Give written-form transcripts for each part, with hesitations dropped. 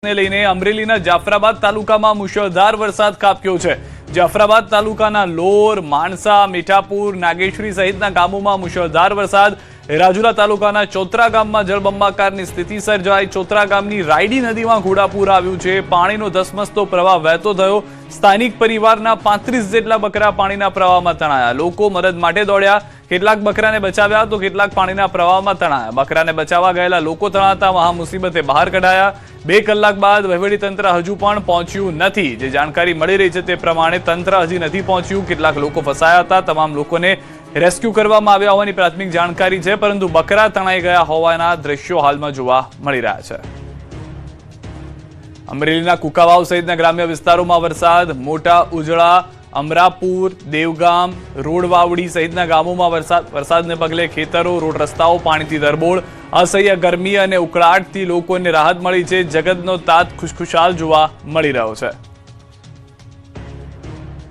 ને લઈને અમરેલીના જાફરાબાદ તાલુકામાં મુશળધાર વરસાદ ખાબક્યો છે। જાફરાબાદ તાલુકાના લોર, માણસા, મીઠાપુર, નાગેશ્વરી સહિતના ગામોમાં મુશળધાર વરસાદ। રાજુલા તાલુકાના ચોતરા ગામમાં જળબંબાકારની સ્થિતિ સર્જાઈ। ચોતરા ગામની રાયડી નદીમાં ઘોડાપૂર આવ્યું છે। પાણીનો ધસમસતો પ્રવાહ વહેતો થયો। સ્થાનિક પરિવારના 35 જેટલા બકરા પાણીના પ્રવાહમાં તણાયા। લોકો મદદ માટે દોડ્યા। કેટલાક બકરાને બચાવ્યા તો કેટલાક પાણીના પ્રવાહમાં તણાયા। બકરાને બચાવવા ગયેલા લોકો તણાતા મહા મુસીબતે બહાર કઢાયા। 2 કલાક બાદ વહીવટીતંત્ર હજુ પણ પહોંચ્યું નથી। જે જાણકારી મળી રહી છે તે પ્રમાણે તંત્ર હજી નથી પહોંચ્યું। કેટલાક લોકો ફસાયા હતા। તમામ લોકોને રેસ્ક્યુ કરવામાં આવ્યા હોવાની પ્રાથમિક જાણકારી છે, પરંતુ બકરા તણાઈ ગયા હોવાના દ્રશ્યો હાલમાં જોવા મળી રહ્યા છે। અમરેલીના કુકાવાવ સહિતના ગ્રામ્ય વિસ્તારોમાં વરસાદ। મોટા ઉજળા, અમરાપુર, દેવગામ, રોડવાવડી સહિતના ગામોમાં વરસાદને પગલે ખેતરો, રોડ રસ્તાઓ પાણીથી તરબોળ। અસહ્ય ગરમી અને ઉકળાટથી લોકોને રાહત મળી છે। જગતનો તાત ખુશખુશાલ જોવા મળી રહ્યો છે।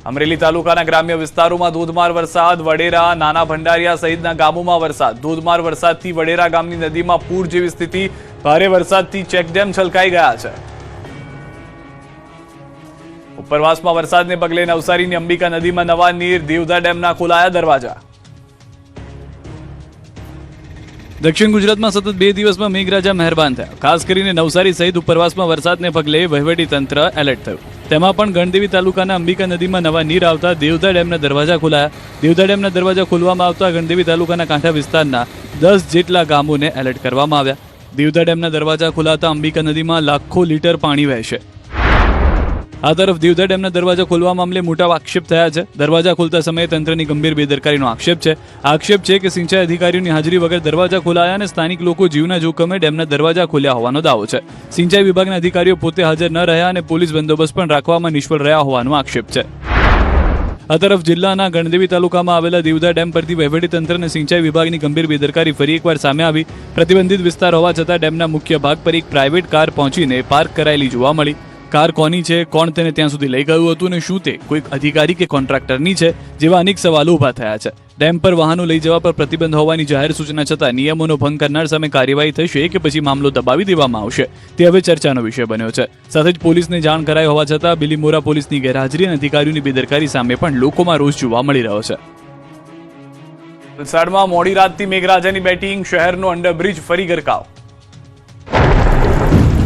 અમરેલી તાલુકાના ગ્રામ્ય વિસ્તારોમાં ધોધમાર વરસાદ। વડેરા, નાના ભંડારિયા સહિતના ગામોમાં વરસાદ। ધોધમાર વરસાદથી વડેરા ગામની નદીમાં પૂર જેવી સ્થિતિ। ભારે વરસાદથી ચેકડેમ છલકાઈ ગયા છે। ઉપરવાસમાં વરસાદને પગલે નવસારીની અંબિકા નદીમાં નવા નીર। દેવધા ડેમના ખોલાયા દરવાજા। દક્ષિણ ગુજરાતમાં સતત 2 દિવસમાં મેઘરાજા મહેરબાન થયા। ખાસ કરીને નવસારી સહિત ઉપરવાસમાં વરસાદને પગલે વહીવટીતંત્ર એલર્ટ થયું। તેમાં પણ ગણદેવી તાલુકાના અંબિકા નદીમાં નવા નીર આવતા દેવધા ડેમના દરવાજા ખોલાયા। દેવધા ડેમના દરવાજા ખોલવામાં આવતા ગણદેવી તાલુકાના કાંઠા વિસ્તારના 10 જેટલા ગામોને એલર્ટ કરવામાં આવ્યા। દેવધા ડેમના દરવાજા ખોલાતા અંબિકા નદીમાં લાખો લીટર પાણી વહેશે। આ તરફ દેવધા ડેમના દરવાજા ખોલવા મામલે મોટા આક્ષેપ થયા છે। દરવાજા ખોલતા સમયે તંત્રની ગંભીર બેદરકારીનો આક્ષેપ છે। આક્ષેપ છે કે સિંચાઈ અધિકારીઓની હાજરી વગર દરવાજા ખોલાયા અને સ્થાનિક લોકો જીવના જોખમે ડેમના દરવાજા ખોલ્યા હોવાનો દાવો છે। સિંચાઈ વિભાગના અધિકારીઓ પોતે હાજર ન રહ્યા અને પોલીસ બંદોબસ્ત પણ રાખવામાં નિષ્ફળ રહ્યા હોવાનો આક્ષેપ છે। આ તરફ જિલ્લાના ગણદેવી તાલુકામાં આવેલા દેવધા ડેમ પરથી વહીવટીતંત્ર અને સિંચાઈ વિભાગની ગંભીર બેદરકારી ફરી એકવાર સામે આવી। પ્રતિબંધિત વિસ્તાર હોવા છતાં ડેમના મુખ્ય ભાગ પર એક પ્રાઇવેટ કાર પહોંચીને પાર્ક કરાયેલી જોવા મળી। કાર કોની છે, કોણ તેને ત્યાં સુધી લઈ ગયું હતું અને શું તે કોઈક અધિકારી કે કોન્ટ્રાક્ટરની છે, જેવા અનેક સવાલો ઊભા થયા છે। ડેમ પર વાહનો લઈ જવા પર પ્રતિબંધ હોવાની જાહેર સૂચના છતાં નિયમોનો ભંગ કરનાર સામે કાર્યવાહી થશે કે પછી મામલો દબાવી દેવામાં આવશે, તે હવે ચર્ચાનો વિષય બન્યો છે। સાથે જ પોલીસને જાણ કરાઈ હોવા છતાં બિલીમોરા પોલીસની ગેરહાજરી અને અધિકારીઓની બેદરકારી સામે પણ લોકોમાં રોષ જોવા મળી રહ્યો છે। વલસાડમાં મોડી રાતથી મેઘરાજાની બેટિંગ। શહેરનો અંડરબ્રિજ ફરી ગરકાવ।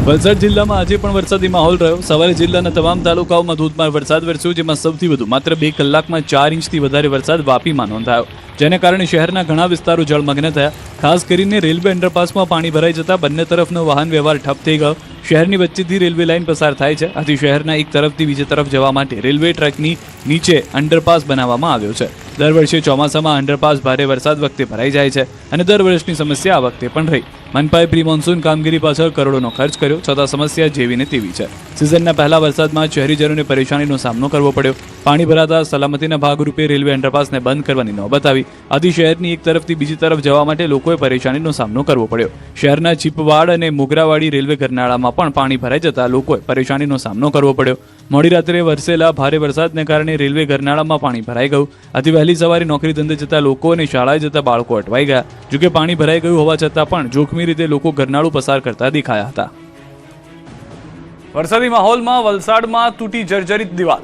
વલસાડ જિલ્લામાં આજે પણ વરસાદી માહોલ રહ્યો। સવારે જિલ્લાના તમામ તાલુકાઓમાં ધોધમાર વરસાદ વરસ્યો, જેમાં સૌથી વધુ માત્ર 2 કલાકમાં 4 ઇંચથી વધારે વરસાદ વાપીમાં નોંધાયો, જેને કારણે શહેરના ઘણા વિસ્તારો જળમગ્ન થયા। ખાસ કરીને રેલવે અંડરપાસમાં પાણી ભરાઈ જતા બંને તરફનો વાહન વ્યવહાર ઠપ થઈ ગયો। શહેરની વચ્ચેથી રેલવે લાઇન પસાર થાય છે, આથી શહેરના એક તરફથી બીજી તરફ જવા માટે રેલવે ટ્રેકની નીચે અંડરપાસ બનાવવામાં આવ્યો છે। દર વર્ષે ચોમાસામાં અંડરપાસ ભારે વરસાદ વખતે ભરાઈ જાય છે અને દર વર્ષની સમસ્યા આ વખતે પણ રહી। મનપાએ પ્રી મોન્સૂન કામગીરી પાછળ કરોડોનો ખર્ચ કર્યો, છતાં સમસ્યા જેવીને તેવી છે। સિઝનના પહેલા વરસાદમાં શહેરીજનોને પરેશાનીનો સામનો કરવો પડ્યો। પાણી ભરાતા સલામતીના ભાગરૂપે રેલવે અંડરપાસને બંધ કરવાની નોબત આવી, આથી શહેરની એક તરફથી બીજી તરફ જવા માટે લોકોએ પરેશાનીનો સામનો કરવો પડ્યો। શહેરના ચીપવાડ અને મોગરાવાડી રેલવે ગરનાળામાં પણ પાણી ભરાઈ જતા લોકોએ પરેશાનીનો સામનો કરવો પડ્યો। મોડી રાત્રે વરસેલા ભારે વરસાદને કારણે રેલવે ગરનાળામાં પાણી ભરાઈ ગયું, આથી વહેલી સવારે નોકરી ધંધે જતા લોકો અને શાળાએ જતા બાળકો અટવાઈ ગયા। જોકે પાણી ભરાઈ ગયું હોવા છતાં પણ જોખમી રીતે લોકો ગરનાળું પસાર કરતા દેખાયા હતા। વરસાદી માહોલમાં વલસાડમાં તૂટી જર્જરિત દિવાલ।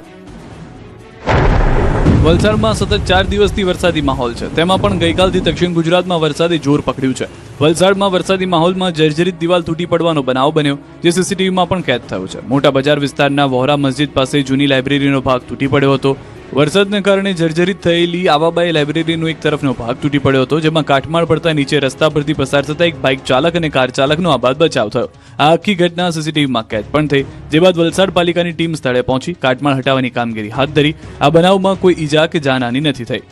વલસાડમાં સતત 4 દિવસથી વરસાદી માહોલ છે, તેમાં પણ ગઈકાલથી દક્ષિણ ગુજરાતમાં વરસાદે જોર પકડ્યું છે। વલસાડમાં વરસાદી માહોલમાં જર્જરિત દિવાલ તૂટી પડવાનો બનાવ બન્યો, જે સીસીટીવીમાં પણ કેદ થયો છે। મોટા બજાર વિસ્તારના વહોરા મસ્જિદ પાસે જૂની લાઇબ્રેરીનો ભાગ તૂટી પડ્યો હતો। વરસાદને કારણે જર્જરિત થયેલી આવાબાઈ લાઇબ્રેરીનો એક તરફનો ભાગ તૂટી પડ્યો હતો, જેમાં કાટમાળ પડતા નીચે રસ્તા પરથી પસાર થતા એક બાઇક ચાલક અને કાર ચાલકનો આબાદ બચાવ થયો। આ આખી ઘટના સીસીટીવીમાં કેદ પણ થઈ, જે બાદ વલસાડ પાલિકાની ટીમ સ્થળે પહોંચી કાટમાળ હટાવવાની કામગીરી હાથ ધરી। આ બનાવમાં કોઈ ઈજા કે જાનહાની નથી થઈ।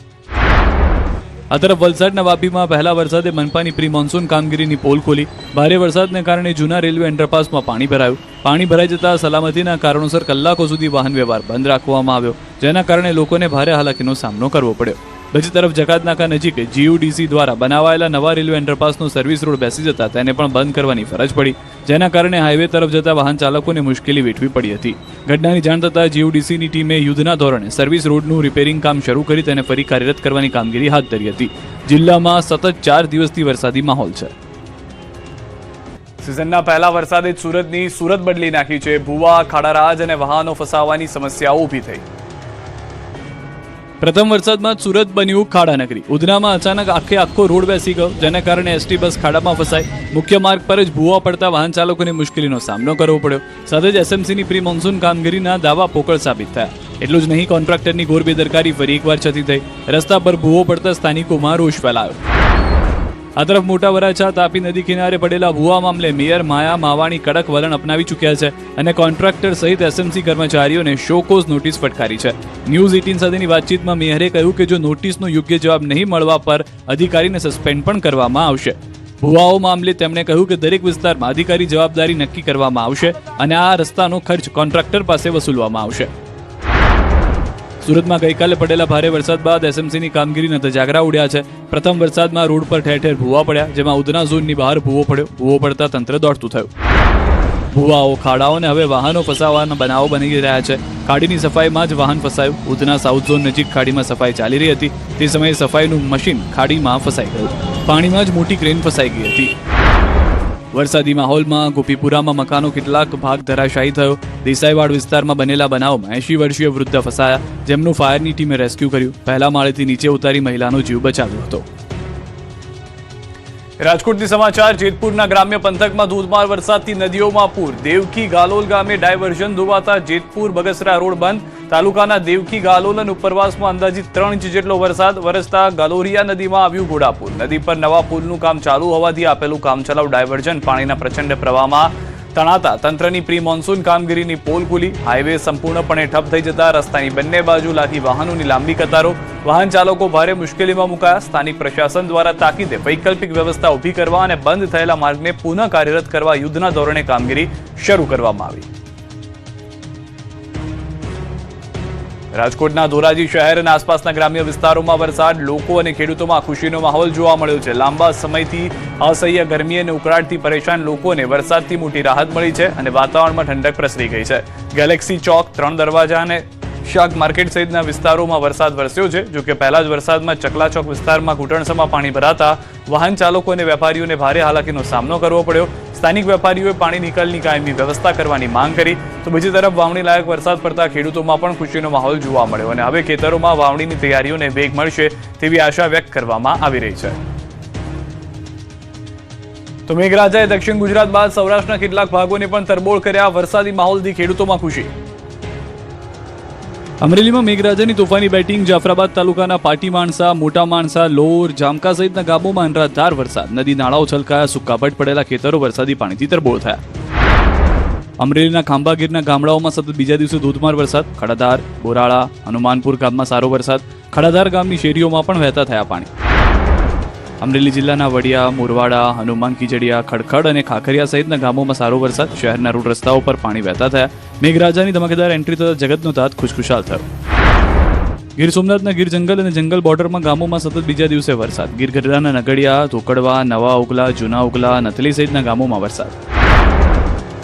આ તરફ વલસાડના વાપીમાં પહેલા વરસાદે મનપાની પ્રી મોન્સૂન કામગીરીની પોલ ખોલી। ભારે વરસાદને કારણે જૂના રેલવે અંડરપાસમાં પાણી ભરાયું। પાણી ભરાઈ જતા સલામતીના કારણોસર કલાકો સુધી વાહન વ્યવહાર બંધ રાખવામાં આવ્યો, જેના કારણે લોકોને ભારે હાલાકીનો સામનો કરવો પડ્યો। બીજી તરફ જકાતનાકા નજીક જીયુડીસી દ્વારા બનાવાયેલા નવા રેલવે અંડરપાસનો સર્વિસ રોડ બેસી જતા તેને પણ બંધ કરવાની ફરજ પડી, જેના કારણે હાઈવે તરફ જતા વાહન ચાલકોને મુશ્કેલી વેઠવી પડી હતી। ઘટનાની જાણ થતાં જીયુડીસીની ટીમે યુદ્ધના ધોરણે સર્વિસ રોડનું રિપેરિંગ કામ શરૂ કરી તેને ફરી કાર્યરત કરવાની કામગીરી હાથ ધરી હતી। જિલ્લામાં સતત 4 દિવસથી વરસાદી માહોલ છે। સિઝનના પહેલા વરસાદે સુરતની સુરત બદલી નાખી છે. ભૂવા, ખાડારાજ અને વાહનો ફસાવાની સમસ્યાઓ ઊભી થઈ. પ્રથમ વરસાદમાં જ સુરત બન્યું ખાડાનગરી. ઉધનામાં અચાનક આખો રોડ બેસી ગયો, જેના કારણે એસટી બસ ખાડામાં ફસાઈ. મુખ્ય માર્ગ પર જ ભૂવા પડતા વાહન ચાલકોને મુશ્કેલીનો સામનો કરવો પડ્યો. સાથે જ એસએમસીની પ્રી મોન્સૂન કામગીરીના દાવા પોકળ સાબિત થયા. એટલું જ નહીં, કોન્ટ્રાક્ટરની ઘોર બેદરકારી ફરી એકવાર છતી થઈ. રસ્તા પર ભૂવો પડતા સ્થાનિકોમાં રોષ ફેલાયો. આ તરફ મોટા વરાછા તાપી નદી કિનારે પડેલા ભૂવા મામલે મેયર માયા માવાણી કડક વલણ અપનાવી ચૂક્યા છે અને કોન્ટ્રાક્ટર સહિત એસએમસી કર્મચારીઓને શોકોઝ નોટિસ ફટકારી છે. ન્યૂઝ 18 સાથેની વાતચીતમાં મેયરે કહ્યું કે જો નોટિસનો યોગ્ય જવાબ નહીં મળવા પર અધિકારીને સસ્પેન્ડ પણ કરવામાં આવશે. ભૂવાઓ મામલે તેમણે કહ્યું કે દરેક વિસ્તારમાં અધિકારી જવાબદારી નક્કી કરવામાં આવશે અને આ રસ્તાનો ખર્ચ કોન્ટ્રાક્ટર પાસે વસૂલવામાં આવશે. સુરતમાં ગઈકાલે પડેલા ભારે વરસાદ બાદ એસએમસીની કામગીરીના ધજાગરા ઉડ્યા છે. પ્રથમ વરસાદમાં રોડ પર ઠેર ઠેર ભૂવા પડ્યા, જેમાં ઉધના ઝોનની બહાર ભૂવો પડ્યો. ભૂવો પડતા તંત્ર દોડતું થયું. ભૂવાઓ, ખાડાઓને હવે વાહનો ફસાવાના બનાવો બની રહ્યા છે. ખાડીની સફાઈમાં જ વાહન ફસાયું. ઉધના સાઉથ ઝોન નજીક ખાડીમાં સફાઈ ચાલી રહી હતી. તે સમયે સફાઈનું મશીન ખાડીમાં ફસાઈ ગયું. પાણીમાં જ મોટી ક્રેન ફસાઈ ગઈ હતી. વરસાદી માહોલમાં ગોપીપુરામાં મકાનો કેટલાક ભાગ ધરાશાયી થયો. દેસાઈવાડ વિસ્તારમાં બનેલા બનાવમાં 80 વર્ષીય વૃદ્ધ ફસાયા, જેમનું ફાયરની ટીમે રેસ્ક્યુ કર્યું. પહેલા માળેથી નીચે ઉતારી મહિલાનો જીવ બચાવ્યો હતો. રાજકોટથી સમાચાર. જેતપુરના ગ્રામ્ય પંથકમાં ધોધમાર વરસાદથી નદીઓમાં પૂર. દેવકી ગાલોલ ગામે ડાયવર્ઝન ધોવાતા જેતપુર બગસરા રોડ બંધ. તાલુકાના દેવકી ગાલોલ અને ઉપરવાસમાં અંદાજિત 3 ઇંચ જેટલો વરસાદ વરસતા ગાલોરિયા નદીમાં આવ્યું ઘોડાપૂર. નદી પર નવા પુલનું કામ ચાલુ હોવાથી આપેલું કામચલાઉ ડાયવર્ઝન પાણીના પ્રચંડ પ્રવાહમાં તણાતા તંત્રની પ્રી મોન્સૂન કામગીરીની પોલ ખુલી. હાઈવે સંપૂર્ણપણે ઠપ થઈ જતા રસ્તાની બંને બાજુ લાગી વાહનોની લાંબી કતારો. વાહન ચાલકો ભારે મુશ્કેલીમાં મુકાયા. સ્થાનિક પ્રશાસન દ્વારા તાકીદે વૈકલ્પિક વ્યવસ્થા ઊભી કરવા અને બંધ થયેલા માર્ગને પુનઃ કાર્યરત કરવા યુદ્ધના ધોરણે કામગીરી શરૂ કરવામાં આવી. રાજકોટના ધોરાજી શહેર અને આસપાસના ગ્રામ્ય વિસ્તારોમાં વરસાદ. લોકો અને ખેડૂતોમાં ખુશીનો માહોલ જોવા મળ્યો છે. લાંબા સમયથી અસહ્ય ગરમી અને ઉકળાટથી પરેશાન લોકોને વરસાદથી મોટી રાહત મળી છે અને વાતાવરણમાં ઠંડક પ્રસરી ગઈ છે. ગેલેક્સી ચોક, 3 દરવાજા અને શાક માર્કેટ સહિતના વિસ્તારોમાં વરસાદ વરસ્યો છે. જોકે પહેલા જ વરસાદમાં ચકલા ચોક વિસ્તારમાં ઘૂંટણસમાં પાણી ભરાતા વાહન ચાલકો અને વેપારીઓને ભારે હાલાકીનો સામનો કરવો પડ્યો. સ્થાનિક વેપારીઓએ પાણી નિકાલની કાયમી વ્યવસ્થા કરવાની માંગ કરી, તો બીજી તરફ વાવણી લાયક વરસાદ પડતા ખેડૂતોમાં પણ ખુશીનો માહોલ જોવા મળ્યો અને હવે ખેતરોમાં વાવણીની તૈયારીઓને વેગ મળશે તેવી આશા વ્યક્ત કરવામાં આવી રહી છે. તો મેઘરાજાએ દક્ષિણ ગુજરાત બાદ સૌરાષ્ટ્રના કેટલાક ભાગોને પણ તરબોળ કર્યા. વરસાદી માહોલથી ખેડૂતોમાં ખુશી. અમરેલીમાં મેઘરાજાની તોફાની બેટિંગ. જાફરાબાદ તાલુકાના પાટી માણસા, મોટા માણસા, લોર, જામકા સહિતના ગામોમાં અનરાધાર વરસાદ. નદી નાળાઓ છલકાયા. સુકાપટ પડેલા ખેતરો વરસાદી પાણીથી તરબોળ થયા. અમરેલીના ખાંભાગીરના ગામડાઓમાં સતત બીજા દિવસે ધોધમાર વરસાદ. ખડાધાર, બોરાળા, હનુમાનપુર ગામમાં સારો વરસાદ. ખડાધાર ગામની શેરીઓમાં પણ વહેતા થયા પાણી. અમરેલી જિલ્લાના વડિયા, મોરવાડા, હનુમાન ખીજડીયા, ખડખડ અને ખાખરિયા સહિતના ગામોમાં સારો વરસાદ. શહેરના રોડ રસ્તાઓ પર પાણી વહેતા થયા. મેઘરાજાની ધમાકેદાર એન્ટ્રી થતા જગતનો તાત ખુશખુશાલ થયો. ગીર સોમનાથના ગીર જંગલ અને જંગલ બોર્ડરમાં ગામોમાં સતત બીજા દિવસે વરસાદ. ગીર ગઢડાના નગડિયા, ધોકડવા, નવા ઉગલા, જૂના ઉગલા, નથલી સહિતના ગામોમાં વરસાદ.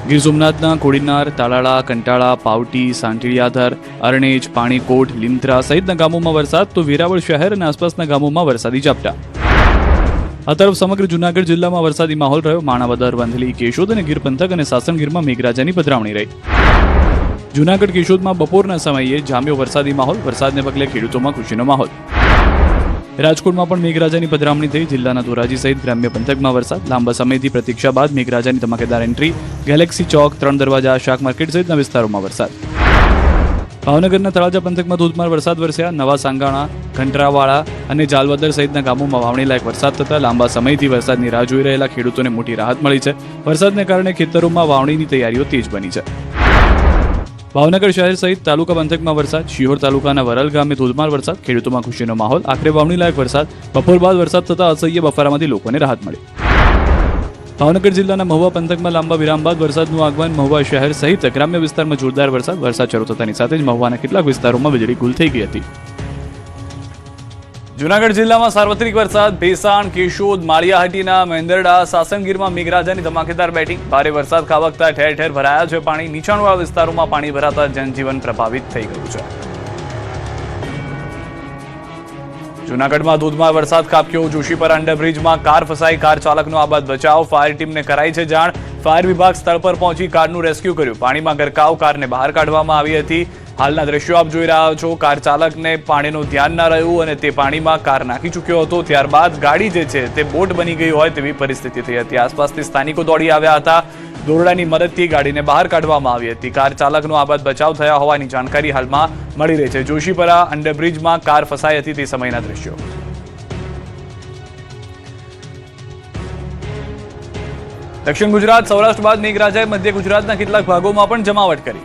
ગીર સોમનાથના કોડીનાર, તાલાળા, કંટાળા, પાવટી, સાંટીડિયાધર, અરણેજ, પાણીકોટ, લીમત્રા સહિતના ગામોમાં વરસાદ. તો વેરાવળ શહેર અને આસપાસના ગામોમાં વરસાદી ઝાપટા. આ તરફ સમગ્ર જૂનાગઢ જિલ્લામાં વરસાદી માહોલ રહ્યો. માણાવદર, વંથલી, કેશોદ અને ગીર પંથક અને સાસણગીરમાં મેઘરાજાની પધરામણી રહી. જૂનાગઢ કેશોદમાં બપોરના સમયે જામ્યો વરસાદી માહોલ. વરસાદને પગલે ખેડૂતોમાં ખુશીનો માહોલ. રાજકોટમાં પણ મેઘરાજાની પધરામણી થઈ. જિલ્લાના ધોરાજી સહિત ગ્રામ્ય પંથકમાં વરસાદ. લાંબા સમયથી પ્રતીક્ષા બાદ મેઘરાજાની ધમાકેદાર એન્ટ્રી. ગેલેક્સી ચોક, 3 દરવાજા, શાક માર્કેટ સહિતના વિસ્તારોમાં વરસાદ. ભાવનગરના તળાજા પંથકમાં ધોધમાર વરસાદ વરસ્યા. નવા સાંગાણા, ઘંટરાવાળા અને જાલવદર સહિતના ગામોમાં વાવણી લાયક વરસાદ થતા લાંબા સમયથી વરસાદની રાહ જોઈ રહેલા ખેડૂતોને મોટી રાહત મળી છે. વરસાદને કારણે ખેતરોમાં વાવણીની તૈયારીઓ તેજ બની છે. ભાવનગર શહેર સહિત તાલુકા પંથકમાં વરસાદ. શિહોર તાલુકાના વરલ ગામે ધોધમાર વરસાદ. ખેડૂતોમાં ખુશીનો માહોલ. આખરે વાવણી લાયક વરસાદ. બપોર બાદ વરસાદ થતા અસહ્ય બફારામાંથી લોકોને રાહત મળી. ભાવનગર જિલ્લાના મહુવા પંથકમાં લાંબા વિરામ બાદ વરસાદનું આગમન. મહુવા શહેર સહિત ગ્રામ્ય વિસ્તારમાં જોરદાર વરસાદ. વરસાદ શરૂ થતાની સાથે જ મહુવાના કેટલાક વિસ્તારોમાં વીજળી ગુલ થઈ ગઈ હતી. જૂનાગઢ જિલ્લામાં સાર્વત્રિક વરસાદ. ભેસાણ, કેશોદ, માળિયાહાટીના મેંદરડા, સાસણગીરમાં મેઘરાજાની ધમાકેદાર બેટિંગ. ભારે વરસાદ ખાબકતા ઠેર ઠેર ભરાયા છે પાણી. નીચાણવાળા વિસ્તારોમાં પાણી ભરાતા જનજીવન પ્રભાવિત થઈ ગયું છે. જૂનાગઢમાં ધોધમાર વરસાદ ખાબક્યો. જોશીપરા અંડરબ્રિજમાં કાર ફસાઈ. કાર ચાલકનો આબાદ બચાવ. ફાયર ટીમને કરાઈ છે જાણ. ફાયર વિભાગ સ્થળ પર પહોંચી કારનું રેસ્ક્યુ કર્યું. પાણીમાં ગરકાવ કારને બહાર કાઢવામાં આવી હતી. હાલના દ્રશ્યો આપ જોઈ રહ્યા છો. કાર ચાલકને પાણીનું ધ્યાન ના રહ્યું અને તે પાણીમાં કાર નાખી ચૂક્યો હતો. ત્યારબાદ ગાડી જે છે તે બોટ બની ગઈ હોય તેવી પરિસ્થિતિ થઈ હતી. આસપાસથી સ્થાનિકો દોડી આવ્યા હતા. દોરડાની મદદથી ગાડીને બહાર કાઢવામાં આવી હતી. કાર ચાલકનો આબાદ બચાવ થયા હોવાની જાણકારી હાલમાં મળી રહી છે. જોશીપરા અંડરબ્રિજમાં કાર ફસાઈ હતી તે સમયના દ્રશ્યો. દક્ષિણ ગુજરાત સૌરાષ્ટ્ર બાદ મેઘરાજાએ મધ્ય ગુજરાતના કેટલાક ભાગોમાં પણ જમાવટ કરી.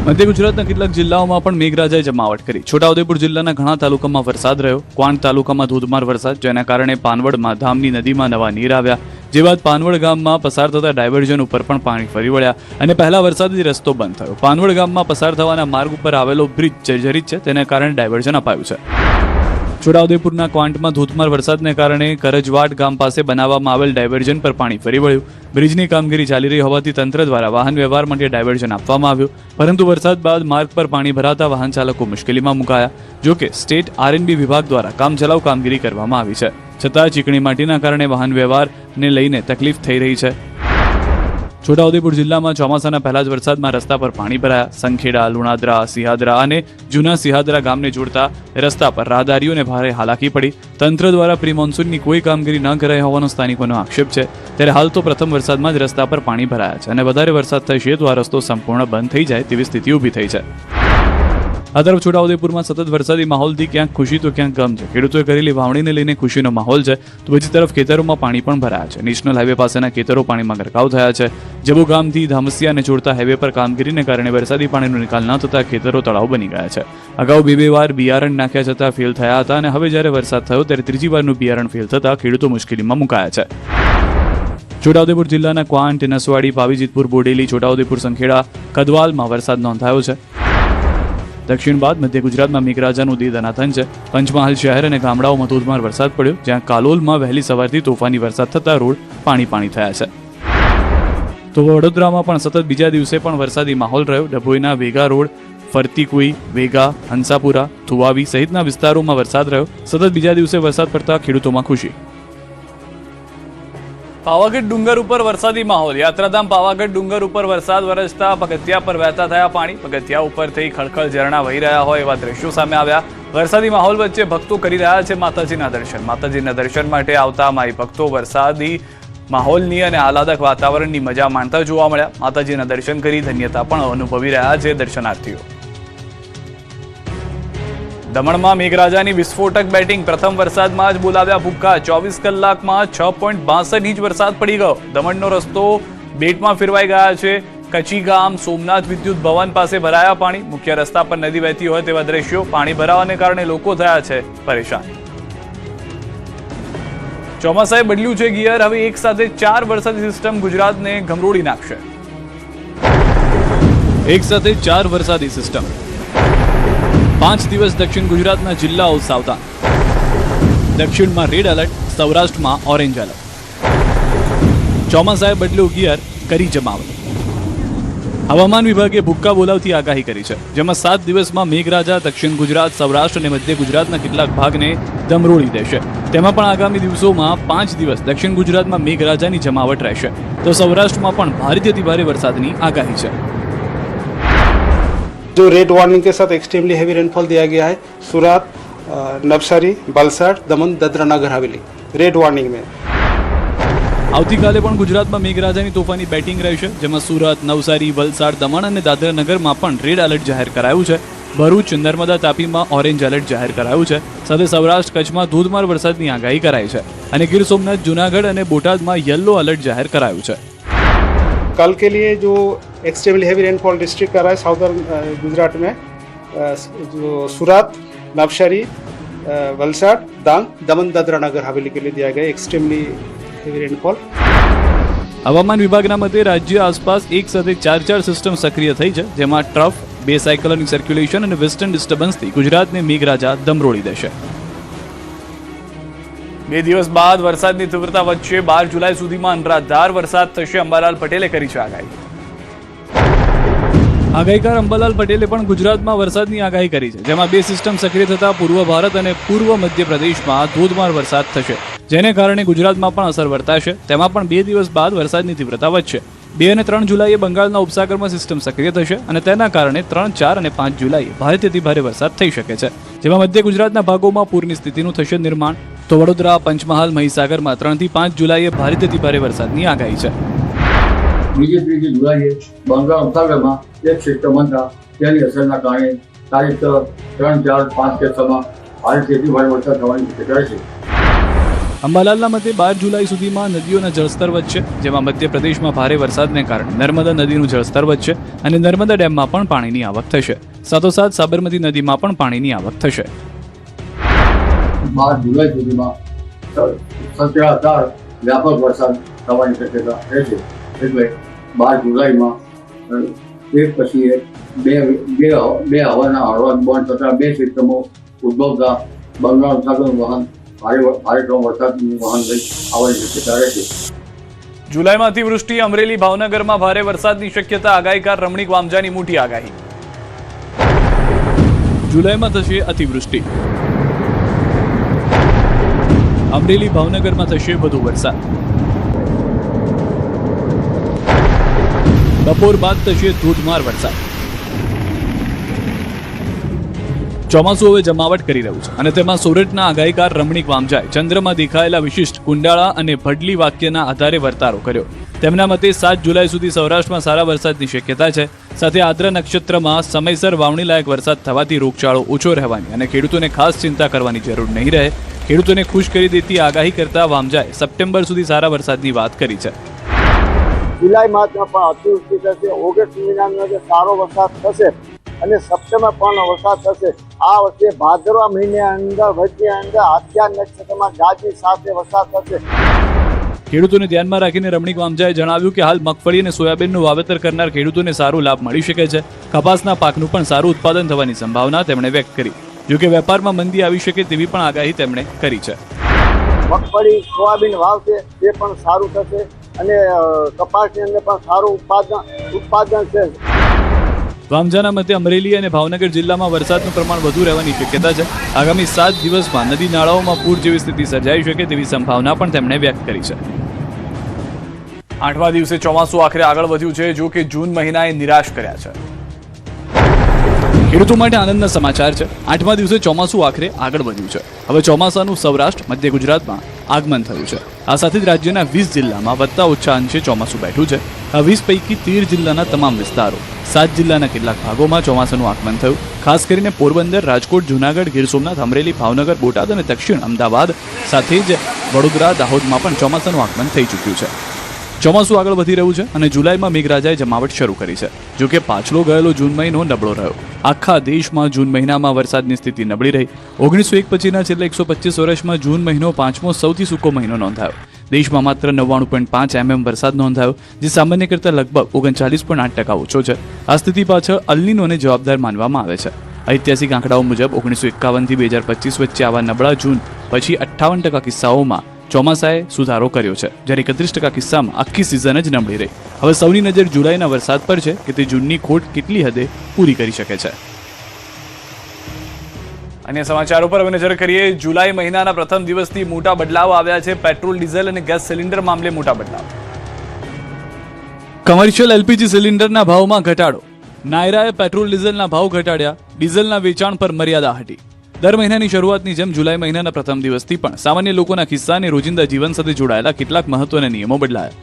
મધ્ય ગુજરાતના કેટલાક જિલ્લાઓમાં પણ મેઘરાજાએ જમાવટ કરી. છોટાઉદેપુર જિલ્લાના ઘણા તાલુકામાં વરસાદ રહ્યો. ક્વાંટ તાલુકામાં ધોધમાર વરસાદ, જેના કારણે પાનવડમાં ધામની નદીમાં નવા નીર આવ્યા. જે બાદ પાનવડ ગામમાં પસાર થતા ડાયવર્ઝન ઉપર પણ પાણી ફરી વળ્યા અને પહેલા વરસાદથી રસ્તો બંધ થયો. પાનવડ ગામમાં પસાર થવાના માર્ગ ઉપર આવેલો બ્રિજ જર્જરિત છે, તેના કારણે ડાયવર્ઝન અપાયું છે. છોટાઉદેપુરના ક્વાંટમાં ધોધમાર વરસાદને કારણે કરજવાડ ગામ પાસે બનાવવામાં આવેલ ડાયવર્ઝન પર પાણી ફરી વળ્યું. બ્રિજની કામગીરી ચાલી રહી હોવાથી તંત્ર દ્વારા વાહન વ્યવહાર માટે ડાયવર્ઝન આપવામાં આવ્યું, પરંતુ વરસાદ બાદ માર્ગ પર પાણી ભરાતા વાહન ચાલકો મુશ્કેલીમાં મુકાયા. જોકે સ્ટેટ આરએનબી વિભાગ દ્વારા કામચલાઉ કામગીરી કરવામાં આવી છે, છતાં ચીકણી માટીના કારણે વાહન વ્યવહારને લઈને તકલીફ થઈ રહી છે. છોટાઉદેપુર જિલ્લામાં ચોમાસાના પહેલા જ વરસાદમાં રસ્તા પર પાણી ભરાયા. સંખેડા, લુણાદરા, સિહાદરા અને જૂના સિહાદરા ગામને જોડતા રસ્તા પર રાહદારીઓને ભારે હાલાકી પડી. તંત્ર દ્વારા પ્રી મોન્સૂનની કોઈ કામગીરી ન કરાઈ હોવાનો સ્થાનિકોનો આક્ષેપ છે. ત્યારે હાલ તો પ્રથમ વરસાદમાં જ રસ્તા પર પાણી ભરાયા છે અને વધારે વરસાદ થશે તો આ રસ્તો સંપૂર્ણ બંધ થઈ જાય તેવી સ્થિતિ ઊભી થઈ છે. આ તરફ છોટાઉદેપુરમાં સતત વરસાદી માહોલથી ક્યાંક ખુશી તો ક્યાંક ગમ છે. ખેડૂતોએ કરેલી વાવણીને લઈને ખુશીનો માહોલ છે, તો બીજી તરફ ખેતરોમાં પાણી પણ ભરાયા છે. નેશનલ હાઈવે પાસેના ખેતરો પાણીમાં ગરકાવ થયા છે. જબુ ગામથી ધામસિયાને જોડતા હાઈવે પર કામગીરીને કારણે વરસાદી પાણીનો નિકાલ ન થતા ખેતરો તળાવ બની ગયા છે. અગાઉ બે વાર બિયારણ નાખ્યા છતાં ફેલ થયા હતા અને હવે જ્યારે વરસાદ થયો ત્યારે ત્રીજી વારનું બિયારણ ફેલ થતા ખેડૂતો મુશ્કેલીમાં મુકાયા છે. છોટાઉદેપુર જિલ્લાના ક્વાંટ, નસવાડી, પાવીજીતપુર, બોડેલી, છોટાઉદેપુર, સંખેડા, કદવાલમાં વરસાદ નોંધાયો છે. દક્ષિણ બાદ મધ્ય ગુજરાતમાં મેઘરાજાનું દી દનાથન છે. પંચમહાલ શહેર અને ગામડાઓમાં ધોધમાર વરસાદ પડ્યો, જ્યાં કાલોલમાં વહેલી સવારથી તોફાની વરસાદ થતા રોડ પાણી થયા છે. તો વડોદરામાં પણ સતત બીજા દિવસે પણ વરસાદી માહોલ રહ્યો. ડભોઈના વેગા રોડ, ફરતીકુઈ, વેગા, હંસાપુરા, થુવાવી સહિતના વિસ્તારોમાં વરસાદ રહ્યો. સતત બીજા દિવસે વરસાદ પડતા ખેડૂતોમાં ખુશી. પાવાગઢ ડુંગર ઉપર વરસાદી માહોલ. યાત્રાધામ પાવાગઢ ડુંગર ઉપર વરસાદ વરસતા પગથિયા પર વહેતા થયા પાણી. પગથિયા ઉપરથી ખળખળ ઝરણા વહી રહ્યા હોય એવા દ્રશ્યો સામે આવ્યા. વરસાદી માહોલ વચ્ચે ભક્તો કરી રહ્યા છે માતાજીના દર્શન. માતાજીના દર્શન માટે આવતા માઈ ભક્તો વરસાદી માહોલની અને આહલાદક વાતાવરણની મજા માણતા જોવા મળ્યા. માતાજીના દર્શન કરી ધન્યતા પણ અનુભવી રહ્યા છે દર્શનાર્થીઓ. દમણમાં મેઘરાજાની વિસ્ફોટક બેટિંગ. પ્રથમ વરસાદમાં જ બોલાવ્યા ભૂક્કા. 24 કલાકમાં 6.62 ઇંચ વરસાદ પડી ગયો. દમણનો રસ્તો બેટમાં ફેરવાઈ ગયા છે. કચી ગામ, સોમનાથ વિદ્યુત ભવન પાસે ભરાયા પાણી. મુખ્ય રસ્તા પર નદી વહેતી હોય તેવા દ્રશ્યો. પાણી ભરાવાને કારણે લોકો થયા છે પરેશાન. ચોમાસાએ બદલ્યું છે ગિયર. હવે એક સાથે 4 વરસાદી સિસ્ટમ ગુજરાતને ગમરોડી નાખશે. એક સાથે 4 વરસાદી સિસ્ટમ. 5 દિવસ દક્ષિણ ગુજરાતના જિલ્લાઓ સાવધાન. દક્ષિણમાં રેડ એલર્ટ, સૌરાષ્ટ્રમાં ઓરેન્જ એલર્ટ. ચોમાસાએ બદલ્યું ગિયર, કરી જમાવટ. હવામાન વિભાગે ભૂક્કા બોલાવતી આગાહી કરી છે, જેમાં 7 દિવસમાં મેઘરાજા દક્ષિણ ગુજરાત, સૌરાષ્ટ્ર અને મધ્ય ગુજરાતના કેટલાક ભાગને દમરોળી દેશે. તેમાં પણ આગામી દિવસોમાં 5 દિવસ દક્ષિણ ગુજરાતમાં મેઘરાજાની જમાવટ રહેશે, તો સૌરાષ્ટ્રમાં પણ ભારેથી અતિ ભારે વરસાદની આગાહી છે. जो रेड वार्निंग के साथ एक्सट्रीमली हैवी रेनफॉल दिया गया है सूरत, नवसारी, वलसाड, दमन, दादरा नगर हवेली रेड वार्निंग में. આવતીકાલે પણ ગુજરાતમાં મેઘરાજાની તોફાની બેટિંગ રહેશે, જેમાં સુરત, નવસારી, વલસાડ, દમણ અને દાદરા નગરમાં પણ રેડ એલર્ટ જાહેર કરાયું છે. ભરૂચ, નર્મદા, તાપીમાં ઓરેન્જ એલર્ટ જાહેર કરાયું છે. સાથે સૌરાષ્ટ્ર, કચ્છમાં ધોધમાર વરસાદની આગાહી કરાઈ છે અને ગીર સોમનાથ, જૂનાગઢ અને બોટાદમાં યલો એલર્ટ જાહેર કરાયું છે. कल के लिए जो एक्सट्रीमली हैवी रेनफॉल डिस्ट्रिक्ट कर रहा है साउदर्न गुजरात में जो सूरत, नवसारी, वलसाड, डांग, दमन, दादरा नगर हवेली के लिए दिया गया एक्सट्रीमली हैवी रेनफॉल. હવામાન વિભાગના મતે રાજ્ય આસપાસ એક સાથે 4 સિસ્ટમ સક્રિય થઈ છે, જેમાં ટ્રફ, 2 સાયક્લોનિક સર્ક્યુલેશન અને વેસ્ટર્ન ડિસ્ટર્બન્સથી ગુજરાતને મેઘરાજા દમરોળી દેશે. 2 દિવસ બાદ વરસાદની તીવ્રતા વચ્ચે 12 જુલાઈ સુધીમાં અનરાધાર વરસાદ થશે. અંબાલાલ પટેલે કરી છે આગાહી. આગાહીકાર અંબાલાલ પટેલે પણ ગુજરાતમાં વરસાદની આગાહી કરી છે, જેમાં 2 સિસ્ટમ સક્રિય થતા પૂર્વ ભારત અને પૂર્વ મધ્ય પ્રદેશમાં ધોધમાર વરસાદ થશે. જેને કારણે ગુજરાતમાં પણ અસર વર્તાશે. તેમાં પણ 2 દિવસ બાદ વરસાદની તીવ્રતા વધશે. 2 અને 3 જુલાઈએ બંગાળના ઉપસાગરમાં સિસ્ટમ સક્રિય થશે અને તેના કારણે 3, 4 અને 5 જુલાઈએ ભારેથી ભારે વરસાદ થઈ શકે છે, જેમાં મધ્ય ગુજરાતના ભાગોમાં પૂરની સ્થિતિનું થશે નિર્માણ. તો વડોદરા, પંચમહાલ, મહીસાગરમાં 3 થી 5 જુલાઈએ ભારેથી ભારે વરસાદની આગાહી છે. બીજી 3 જુલાઈએ બંગાળ ઉપસાગરમાં એક સિસ્ટમ બનતા તેની અસરના કારણે તારીખ 3, 4, 5 કે 6માં ભારેથી ભારે વરસાદ થવાની શક્યતા છે. અંબાલાલના મતે 12 જુલાઈ સુધીમાં નદીઓના જળસ્તર વધશે, જેમાં મધ્યપ્રદેશમાં ભારે વરસાદને કારણે નર્મદા નદીનું જળસ્તર વધશે અને નર્મદા ડેમમાં પણ પાણીની આવક થશે. સાથોસાથ સાબરમતી નદીમાં પણ પાણીની આવક થશે. 12 જુલાઈ સુધીમાં સત્યાધાર વ્યાપક વરસાદ થવાની શક્યતા રહેશે. એટલે 12 જુલાઈમાં એક પછી એક બે હવાના હળવા દબાણ તથા 2 સિસ્ટમો ઉદ્ભવતા બંગાળ ઉપસાગરનું વહન ભારે વરસાદનું વહન લઈ આવવાની શક્યતા રહેશે. જુલાઈમાં અતિવૃષ્ટિ. અમરેલી, ભાવનગરમાં ભારે વરસાદની શક્યતા. આગાહીકાર રમણીક વામજાની મોટી આગાહી. જુલાઈમાં થશે અતિવૃષ્ટિ. અમરેલી, ભાવનગરમાં થશે વધુ વરસાદ. બપોર બાદ થશે ધોધમાર વરસાદ. ચોમાસું હવે જમાવટ કરી રહ્યું છે અને તેમાં સોરઠના આગાહીકાર રમણીક વામજાએ ચંદ્રમાં દેખાયેલા વિશિષ્ટ કુંડાળા અને ભડલી વાક્યના આધારે વર્તારો કર્યો. તેમના મતે 7 જુલાઈ સુધી સૌરાષ્ટ્રમાં સારા વરસાદની શક્યતા છે. સાથે આદ્ર નક્ષત્રમાં સમયસર વાવણી લાયક વરસાદ થવાથી રોગચાળો ઓછો રહેવાની અને ખેડૂતોને ખાસ ચિંતા કરવાની જરૂર નહીં રહે. ખેડૂતોને ખુશ કરી દેતી આગાહી કરતા વામજાએ સપ્ટેમ્બર સુધી સારા વરસાદની વાત કરી છે. જુલાઈ માસમાં પણ અતિવૃષ્ટિ થશે, ઓગસ્ટ મહિનાની અંદર સારો વરસાદ થશે અને સપ્ટેમ્બર પણ વરસાદ થશે. આ વર્ષે ભાદરવા મહિને અંદર વચ્ચે અંદર આદ્યા નક્ષત્રમાં ગાજી સાથે વરસાદ થશે. ખેડૂતોને ધ્યાનમાં રાખીને રમણીક વામજાએ જણાવ્યું કે હાલ મગફળી અને સોયાબીનનું વાવેતર કરનાર ખેડૂતોને સારો લાભ મળી શકે છે. કપાસના પાકનું પણ સારું ઉત્પાદન થવાની સંભાવના તેમણે વ્યક્ત કરી. જોકે વેપારમાં મંદી આવી શકે તેવી પણ આગાહી તેમણે કરી છે. મગફળી, સોયાબીન વાવશે તે પણ સારું થશે અને કપાસની અંદર પણ સારું ઉત્પાદન છે. વામજાના મતે અમરેલી અને ભાવનગર જિલ્લામાં વરસાદનું પ્રમાણ વધુ રહેવાની શક્યતા છે. આગામી 7 દિવસમાં નદી નાળાઓમાં પૂર જેવી સ્થિતિ સર્જાઈ શકે તેવી સંભાવના પણ તેમણે વ્યક્ત કરી છે. 8મા દિવસે ચોમાસું આખરે આગળ વધ્યું છે, જો કે જૂન મહિનાએ નિરાશ કર્યા છે. ખેડૂતો માટે આનંદના સમાચાર છે. 8મા દિવસે ચોમાસું આખરે આગળ વધ્યું છે. હવે ચોમાસાનું સૌરાષ્ટ્ર, મધ્ય ગુજરાતમાં આગમન થયું છે. આ સાથે જ રાજ્યના 20 જિલ્લામાં વત્તા ઓછા અંશે ચોમાસું બેઠું છે. આ 20 પૈકી 13 જિલ્લાના તમામ વિસ્તારો, 7 જિલ્લાના કેટલાક ભાગોમાં ચોમાસાનું આગમન થયું. ખાસ કરીને પોરબંદર, રાજકોટ, જૂનાગઢ, ગીર સોમનાથ, અમરેલી, ભાવનગર, બોટાદ અને દક્ષિણ અમદાવાદ સાથે જ વડોદરા, દાહોદમાં પણ ચોમાસાનું આગમન થઈ ચૂક્યું છે. ચોમાસું આગળ વધી રહ્યું છે અને જુલાઈમાં મેઘરાજાએ જમાવટ શરૂ કરી છે. જોકે પાછલો ગયેલો જૂન મહિનો નબળો રહ્યો. આખા દેશમાં જૂન મહિનામાં વરસાદની સ્થિતિ નબળી રહી. 1901 પછીના છેલ્લા 125 વર્ષમાં જૂન મહિનો 5મો સૌથી સૂકો મહિનો નોંધાયો. દેશમાં માત્ર 99.5 mm વરસાદ નોંધાયો, જે સામાન્ય કરતાં લગભગ 39.8% ઓછો છે. આ સ્થિતિ પાછળ અલ નીનોને જવાબદાર માનવામાં આવે છે. ઐતિહાસિક આંકડાઓ મુજબ 1951 થી 2025 વચ્ચે આવા નબળા જૂન પછી 58% કિસ્સાઓમાં ચોમાસાએ સુધારો કર્યો છે, જ્યારે 31% કિસ્સામાં આખી સિઝન જ નબળી રહી. હવે સૌની નજર જુલાઈના વરસાદ પર છે કે તે જૂનની ખોટ કેટલી હદે પૂરી કરી શકે છે. અન્ય સમાચારો પર હવે નજર કરીએ. જુલાઈ મહિનાના પ્રથમ દિવસથી મોટા બદલાવ આવ્યા છે. પેટ્રોલ, ડીઝલ અને ગેસ સિલિન્ડર મામલે મોટા બદલાવ. કમર્શિયલ એલપીજી સિલિન્ડરના ભાવમાં ઘટાડો. નાયરાએ પેટ્રોલ ડીઝલના ભાવ ઘટાડ્યા. ડીઝલના વેચાણ પર મર્યાદા હટી. દર મહિનાની શરૂઆતની જેમ જુલાઈ મહિનાના પ્રથમ દિવસથી પણ સામાન્ય લોકોના કિસ્સા અને રોજિંદા જીવન સાથે જોડાયેલા કેટલાક મહત્વના નિયમો બદલાયા.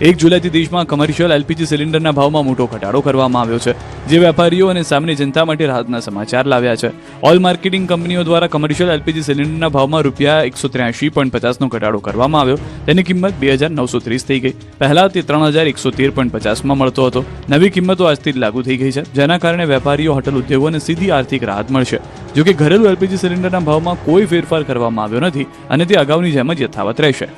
1 જુલાઈથી દેશમાં કમર્શિયલ એલપીજી સિલિન્ડરના ભાવમાં મોટો ઘટાડો કરવામાં આવ્યો છે, જે વેપારીઓ અને સામાન્ય જનતા માટે રાહતના સમાચાર લાવ્યા છે. ઓઇલ માર્કેટિંગ કંપનીઓ દ્વારા કમર્શિયલ એલપીજી સિલિન્ડરના ભાવમાં ₹183.50નો ઘટાડો કરવામાં આવ્યો. તેની કિંમત 2,930 થઈ ગઈ. પહેલા તે 3,113.50માં મળતો હતો. નવી કિંમતો આજથી જ લાગુ થઈ ગઈ છે, જેના કારણે વેપારીઓ, હોટલ ઉદ્યોગોને સીધી આર્થિક રાહત મળશે. જોકે ઘરેલું એલપીજી સિલિન્ડરના ભાવમાં કોઈ ફેરફાર કરવામાં આવ્યો નથી અને તે અગાઉની જેમ જ યથાવત રહેશે.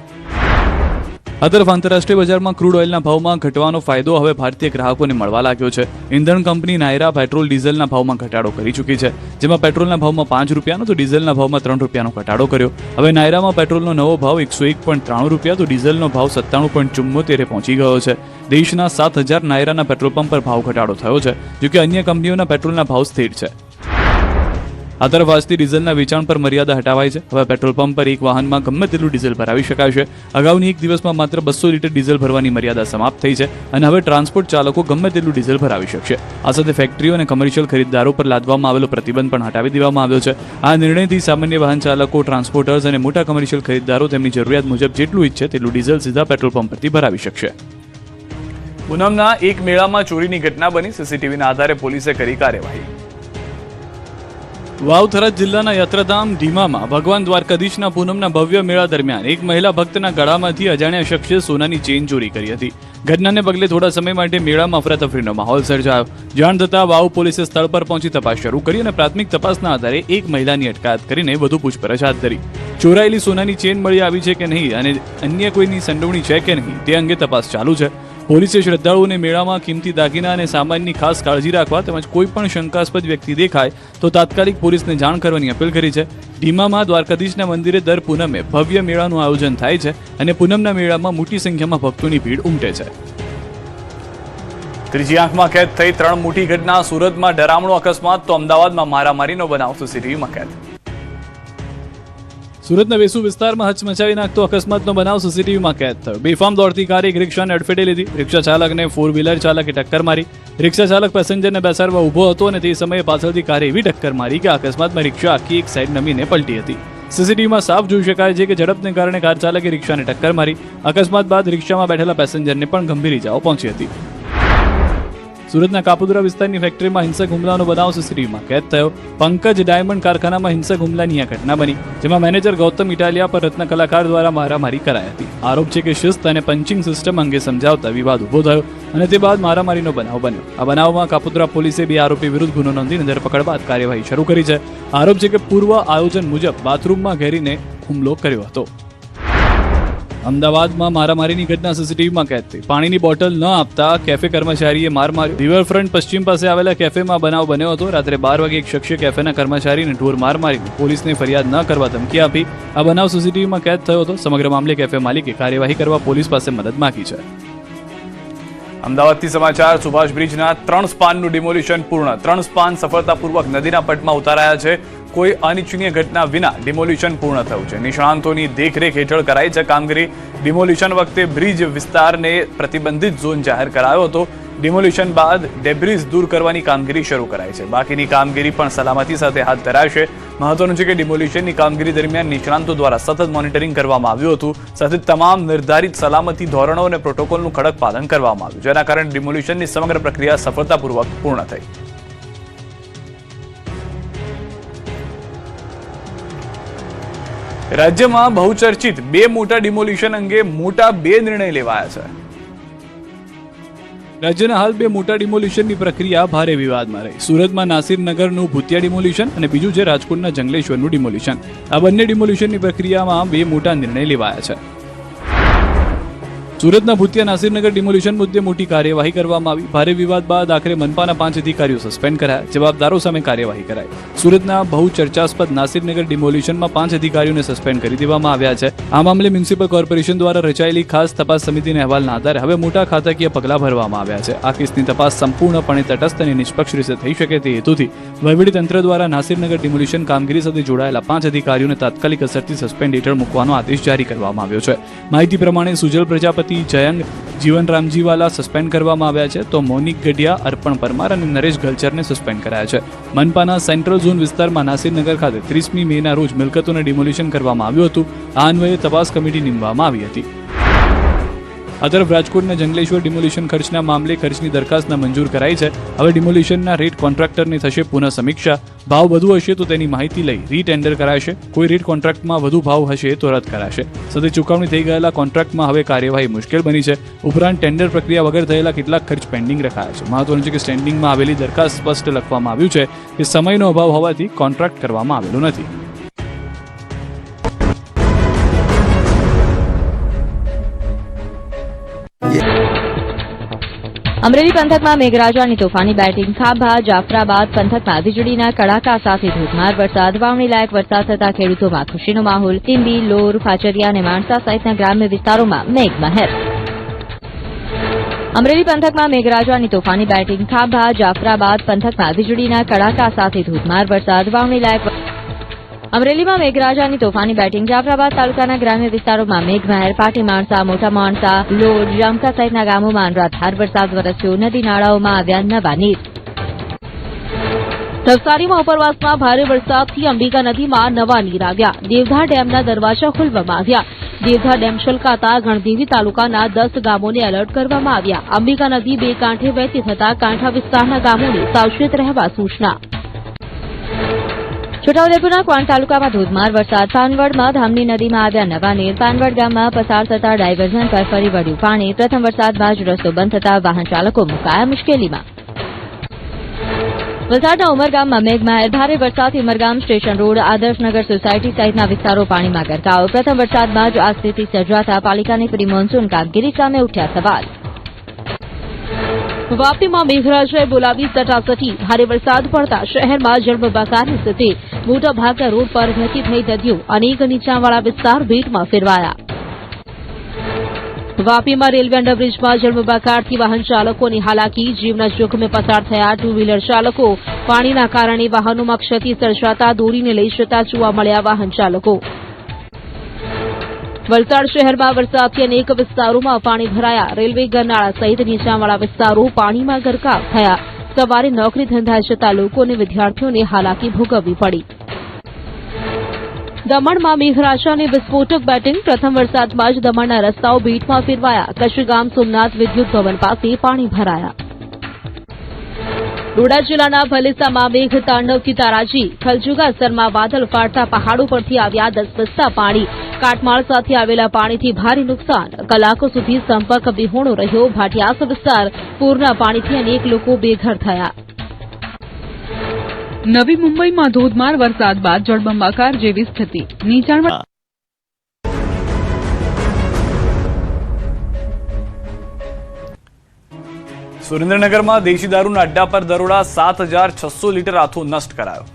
આ તરફ આંતરરાષ્ટ્રીય બજારમાં ક્રૂડ ઓઇલના ભાવમાં ઘટવાનો ફાયદો હવે ભારતીય ગ્રાહકોને મળવા લાગ્યો છે. ઇંધણ કંપની નાયરા પેટ્રોલ, ડીઝલના ભાવમાં ઘટાડો કરી ચૂકી છે, જેમાં પેટ્રોલના ભાવમાં ₹5 તો ડીઝલના ભાવમાં ₹3 ઘટાડો કર્યો. હવે નાયરામાં પેટ્રોલનો નવો ભાવ ₹101.93 તો ડીઝલનો ભાવ ₹97.74 પહોંચી ગયો છે. દેશના 7,000 નાયરાના પેટ્રોલ પંપ પર ભાવ ઘટાડો થયો છે, જોકે અન્ય કંપનીઓના પેટ્રોલના ભાવ સ્થિર છે. આ તરફ આજથી ડીઝલના વેચાણ પર મર્યાદા હટાવાઈ છે. હવે પેટ્રોલ પંપ પર એક વાહનમાં ગમે તેટલું ડીઝલ ભરાવી શકાશે. અગાઉની એક દિવસમાં માત્ર 200 લીટર ડીઝલ ભરવાની મર્યાદા સમાપ્ત થઈ છે અને હવે ટ્રાન્સપોર્ટ ચાલકો ગમે તેટલું ડીઝલ ભરાવી શકશે. આ સાથે ફેક્ટરીઓ અને કમર્શિયલ ખરીદદારો પર લાદવામાં આવેલો પ્રતિબંધ પણ હટાવી દેવામાં આવ્યો છે. આ નિર્ણયથી સામાન્ય વાહન ચાલકો, ટ્રાન્સપોર્ટર્સ અને મોટા કમર્શિયલ ખરીદદારો તેમની જરૂરિયાત મુજબ જેટલું ઈચ્છે તેટલું ડીઝલ સીધા પેટ્રોલ પંપ પરથી ભરાવી શકશે. પૂનમના એક મેળામાં ચોરીની ઘટના બની. સીસીટીવીના આધારે પોલીસે કરી કાર્યવાહી. વાવ થરાદ જિલ્લાના યાત્રાધામ ઢીમામાં ભગવાન દ્વારકાધીશના પૂનમના ભવ્ય મેળા દરમિયાન એક મહિલા ભક્તના ગળામાંથી અજાણ્યા શખ્સે સોનાની ચેઇન ચોરી કરી હતી. ઘટનાને પગલે થોડા સમય માટે મેળામાં અફરાતફરીનો માહોલ સર્જાયો. જાણ થતાં વાવ પોલીસે સ્થળ પર પહોંચી તપાસ શરૂ કરી અને પ્રાથમિક તપાસના આધારે એક મહિલાની અટકાયત કરીને વધુ પૂછપરછ હાથ ધરી. ચોરાયેલી સોનાની ચેઇન મળી આવી છે કે નહીં અને અન્ય કોઈની સંડોવણી છે કે નહીં તે અંગે તપાસ ચાલુ છે. પોલીસે શ્રદ્ધાળુઓને મેળામાં કિંમતી દાગીના અને સામાનની ખાસ કાળજી રાખવા તેમજ કોઈ પણ શંકાસ્પદ વ્યક્તિ દેખાય તો તાત્કાલિક પોલીસને જાણ કરવાની અપીલ કરી છે. ઢીમામાં દ્વારકાધીશના મંદિરે દર પૂનમે ભવ્ય મેળાનું આયોજન થાય છે અને પૂનમના મેળામાં મોટી સંખ્યામાં ભક્તોની ભીડ ઉમટે છે. ત્રીજી આંખમાં કેદ થઈ 3 મોટી ઘટના. સુરતમાં ડરામણો અકસ્માત તો અમદાવાદમાં મારામારીનો બનાવ સીસીટીવીમાં કેદ. સુરતના વેસુ વિસ્તારમાં હચમચાવી નાખતો અકસ્માતનો બનાવ સીસીટીવીમાં કેદ થયો. બેફામ દોડતી કારે એક રિક્ષાને અડફેટે લીધી. રિક્ષા ચાલકને 4 વ્હીલર ચાલકે ટક્કર મારી. રિક્ષા ચાલક પેસેન્જરને બેસાડવા ઊભો હતો અને તે સમયે પાછળથી કારે એવી ટક્કર મારી કે અકસ્માતમાં રિક્ષા આખી એક સાઈડ નમીને પલટી હતી. સીસીટીવીમાં સાફ જોઈ શકાય છે કે ઝડપને કારણે કાર ચાલકે રિક્ષાને ટક્કર મારી. અકસ્માત બાદ રિક્ષામાં બેઠેલા પેસેન્જરને પણ ગંભીર ઇજાઓ પહોંચી હતી. સુરતના કાપુદ્રા વિસ્તારની ફેક્ટરીમાં હિંસક હુમલાનો બનાવ સીસીટીવીમાં કેદ થયો. પંકજ ડાયમંડ કારખાનામાં હિંસક હુમલાની આ ઘટના બની, જેમાં મેનેજર ગૌતમ ઇટાલિયા પર રત્ન કલાકાર દ્વારા મારામારી કરાઈ હતી. આરોપ છે કે શિસ્ત અને પંચિંગ સિસ્ટમ અંગે સમજાવતા વિવાદ ઉભો થયો અને તે બાદ મારામારીનો બનાવ બન્યો. આ બનાવમાં કાપુદ્રા પોલીસે 2 આરોપી વિરુદ્ધ ગુનો નોંધીને ધરપકડ બાદ કાર્યવાહી શરૂ કરી છે. આરોપ છે કે પૂર્વ આયોજન મુજબ બાથરૂમમાં ઘેરીને હુમલો કર્યો હતો. અમદાવાદમાં મારામારીની ઘટના સીસીટીવીમાં કેદ થઈ. પાણીની બોટલ ન આપતા કેફે કર્મચારીએ માર માર્યો. રિવરફ્રન્ટ પશ્ચિમ પાસે આવેલા કેફેમાં બનાવ બન્યો હતો. રાત્રે 12 વાગે એક શખ્સે કેફેના કર્મચારીને ઢોર માર મારી પોલીસને ફરિયાદ ન કરવા ધમકી આપી. આ બનાવ સીસીટીવીમાં કેદ થયો હતો. સમગ્ર મામલે કેફે માલિકે કાર્યવાહી કરવા પોલીસ પાસે મદદ માંગી છે. અમદાવાદથી સમાચાર. સુભાષ બ્રિજના 3 સ્પાનનું ડિમોલિશન પૂર્ણ. 3 સ્પાન સફળતાપૂર્વક નદીના પટમાં ઉતારાયા છે. કોઈ અનિચ્છનીય ઘટના વિના ડિમોલિશન પૂર્ણ થયું છે. નિષ્ણાંતોની દેખરેખ હેઠળ કરાઈ છે કામગીરી. ડિમોલિશન વખતે બ્રિજ વિસ્તારને પ્રતિબંધિત ઝોન જાહેર કરાયો હતો. ડિમોલિશન બાદ ડેબ્રિસ દૂર કરવાની કામગીરી શરૂ કરાઈ છે. બાકીની કામગીરી પણ સલામતી સાથે હાથ ધરાશે. મહત્વનું છે કે ડિમોલિશનની કામગીરી દરમિયાન નિષ્ણાંતો દ્વારા સતત મોનિટરિંગ કરવામાં આવ્યું હતું. સાથે તમામ નિર્ધારિત સલામતી ધોરણો અને પ્રોટોકોલનું કડક પાલન કરવામાં આવ્યું, જેના કારણે ડિમોલિશનની સમગ્ર પ્રક્રિયા સફળતાપૂર્વક પૂર્ણ થઈ. રાજ્યમાં બહુચર્ચિત 2 મોટા ડિમોલિશન અંગે મોટા 2 નિર્ણય લેવાયા છે. રાજ્યના હાલ 2 મોટા ડિમોલિશનની પ્રક્રિયા ભારે વિવાદમાં રહી. સુરતમાં નાસિરનગરનું ભૂતિયા ડિમોલિશન અને બીજું છે રાજકોટના જંગલેશ્વરનું ડિમોલિશન. આ બંને ડિમોલિશનની પ્રક્રિયામાં 2 મોટા નિર્ણય લેવાયા છે. સુરતના ભૂતિયા નાસિરનગર ડિમોલિશન મુદ્દે મોટી કાર્યવાહી કરવામાં આવી. ભારે વિવાદ બાદ આખરે મનપાના 5 અધિકારીઓ સસ્પેન્ડ કરાયા. જવાબદારો સામે કાર્યવાહી કરાઈ. સુરતના બહુ ચર્ચાસ્પદ નાસિરનગર ડિમોલિશનમાં 5 અધિકારીઓને સસ્પેન્ડ કરી દેવામાં આવ્યા છે. આ મામલે મ્યુનિસિપલ કોર્પોરેશન દ્વારા રચાયેલી ખાસ તપાસ સમિતિના અહેવાલના આધારે હવે મોટા ખાતાકીય પગલાં ભરવામાં આવ્યા છે. આ કેસની તપાસ સંપૂર્ણપણે તટસ્થ અને નિષ્પક્ષ રીતે થઈ શકે તે હેતુથી વહીવટીતંત્ર દ્વારા નાસિરનગર ડિમોલિશન કામગીરી સાથે જોડાયેલા 5 અધિકારીઓને તાત્કાલિક અસરથી સસ્પેન્ડ હેઠળ મૂકવાનો આદેશ જારી કરવામાં આવ્યો છે. માહિતી પ્રમાણે સુજલ પ્રજાપતિ, જયંગ, જીવન રામજીવાલા સસ્પેન્ડ કરવામાં આવ્યા છે, તો મોનિક ગઢિયા, અર્પણ પરમાર અને નરેશ ગલચરને સસ્પેન્ડ કરાયા છે. મનપાના સેન્ટ્રલ ઝોન વિસ્તારમાં નાસિરનગર ખાતે 30મી મેના રોજ મિલકતોને ડિમોલિશન કરવામાં આવ્યું હતું. આ અન્વયે તપાસ કમિટી નીમવામાં આવી હતી. આ તરફ રાજકોટના જંગલેશ્વર ડિમોલિશન ખર્ચના મામલે ખર્ચની દરખાસ્તના મંજૂર કરાઈ છે. હવે ડિમોલિશનના રેટ કોન્ટ્રાક્ટરની થશે પુનઃ સમીક્ષા. ભાવ વધુ હશે તો તેની માહિતી લઈ રીટેન્ડર કરાશે. કોઈ રેટ કોન્ટ્રાક્ટમાં વધુ ભાવ હશે તો રદ કરાશે. સાથે ચૂકવણી થઈ ગયેલા કોન્ટ્રાક્ટમાં હવે કાર્યવાહી મુશ્કેલ બની છે. ઉપરાંત ટેન્ડર પ્રક્રિયા વગર થયેલા કેટલાક ખર્ચ પેન્ડિંગ રખાયા છે. મહત્વનું છે કે સ્ટેન્ડિંગમાં આવેલી દરખાસ્ત સ્પષ્ટ લખવામાં આવ્યું છે કે સમયનો અભાવ હોવાથી કોન્ટ્રાક્ટ કરવામાં આવેલો નથી. અમરેલી પંથકમાં મેઘરાજાની તોફાની બેટિંગ. ખાંભા, જાફરાબાદ પંથકમાં વીજળીના કડાકા સાથે ધોધમાર વરસાદ. વાવણી લાયક વરસાદ થતા ખેડૂતોમાં ખુશીનો માહોલ. ટીંબી, લોર, ફાચરિયા અને માણસા સહિતના ગ્રામ્ય વિસ્તારોમાં મેઘમહેર. અમરેલી પંથકમાં મેઘરાજાની તોફાની બેટિંગ, ખાંભા જાફરાબાદ પંથકમાં વીજળીના કડાકા સાથે ધોધમાર વરસાદ, વાવણી લાયક. અમરેલીમાં મેઘરાજાની તોફાની બેટિંગ, જાફરાબાદ તાલુકાના ગ્રામ્ય વિસ્તારોમાં મેઘમહેર, પાટી માણસા, મોટા માણસા, લોડ, જામકા સહિતના ગામોમાં અનરાધાર વરસાદ વરસ્યો, નદી નાળાઓમાં આવ્યા નવા નીર. નવસારીમાં ઉપરવાસમાં ભારે વરસાદથી અંબિકા નદીમાં નવા નીર આવ્યા, દેવધા ડેમના દરવાજા ખોલવામાં આવ્યા. દેવધા ડેમ છલકાતા ગણદેવી તાલુકાના 10 ગામોને એલર્ટ કરવામાં આવ્યા. અંબિકા નદી બે કાંઠે વહેતી થતા કાંઠા વિસ્તારના ગામોને સાવચેત રહેવા સૂચના. છોટાઉદેપુરના ક્વાંટ તાલુકામાં ધોધમાર વરસાદ, પાનવડમાં ધામની નદીમાં આવ્યા નવા નીર. પાનવડ ગામમાં પસાર થતા ડાયવર્ઝન પર ફરી વળ્યું પાણી. પ્રથમ વરસાદ બાદ રસ્તો બંધ થતા વાહન ચાલકો મુકાયા મુશ્કેલીમાં. વલસાડના ઉમરગામમાં મેઘમહેર, ભારે વરસાદથી Umargam station road, Adarsh Nagar society સહિતના વિસ્તારો પાણીમાં ગરકાવ. પ્રથમ વરસાદ બાદ આ સ્થિતિ સર્જાતા પાલિકાની પ્રી મોન્સૂન કામગીરી સામે ઉઠ્યા સવાલ. વાપીમાં મેઘરાજાએ બોલાવી સટાસટી, ભારે વરસાદ પડતા શહેરમાં જળબંબાકારની સ્થિતિ. મોટાભાગના રોડ પર વહેતી થઈ નદીઓ, અનેક નીચાણવાળા વિસ્તાર ભેટમાં ફેરવાયા. વાપીમાં રેલવે અંડરબ્રિજમાં જળબંબાકારથી વાહન ચાલકોની હાલાકી, જીવના જોખમે પસાર થયા ટુ વ્હીલર ચાલકો. પાણીના કારણે વાહનોમાં ક્ષતિ સર્જાતા દોરીને લઈ જતા જોવા મળ્યા વાહન ચાલકો. વલસાડ શહેરમાં વરસાદથી અનેક વિસ્તારોમાં પાણી ભરાયા. રેલવે ગરનાળા સહિત નીચાણવાળા વિસ્તારો પાણીમાં ગરકાવ થયા. સવારે નોકરી ધંધાએ જતા લોકો અને વિદ્યાર્થીઓને હાલાકી ભોગવવી પડી. દમણમાં મેઘરાજાની વિસ્ફોટક બેટિંગ, પ્રથમ વરસાદમાં જ દમણના રસ્તાઓ ભેટમાં ફેરવાયા. કચ્છગામ સોમનાથ વિદ્યુત ભવન પાસે પાણી ભરાયા. ડોડા જિલ્લાના ભલેસામાં મેઘ તાંડવથી તારાજી, ખલજુગાસરમાં વાદળ ફાટતા પહાડો પરથી આવ્યા 10 પસ્તા પાણી. કાટમાળ સાથે આવેલા પાણીથી ભારે નુકસાન, કલાકો સુધી સંપર્ક વિહોણો રહ્યો ભાટિયાસ વિસ્તાર. પૂરના પાણીથી અનેક લોકો બેઘર થયા. નવી મુંબઈમાં ધોધમાર વરસાદ બાદ જળબંબાકાર જેવી સ્થિતિ. નીચાણવાળા સુરેન્દ્રનગરમાં દેશી દારૂના અડ્ડા પર દરોડા, 7,600 લીટર આથો નષ્ટ કરાયો.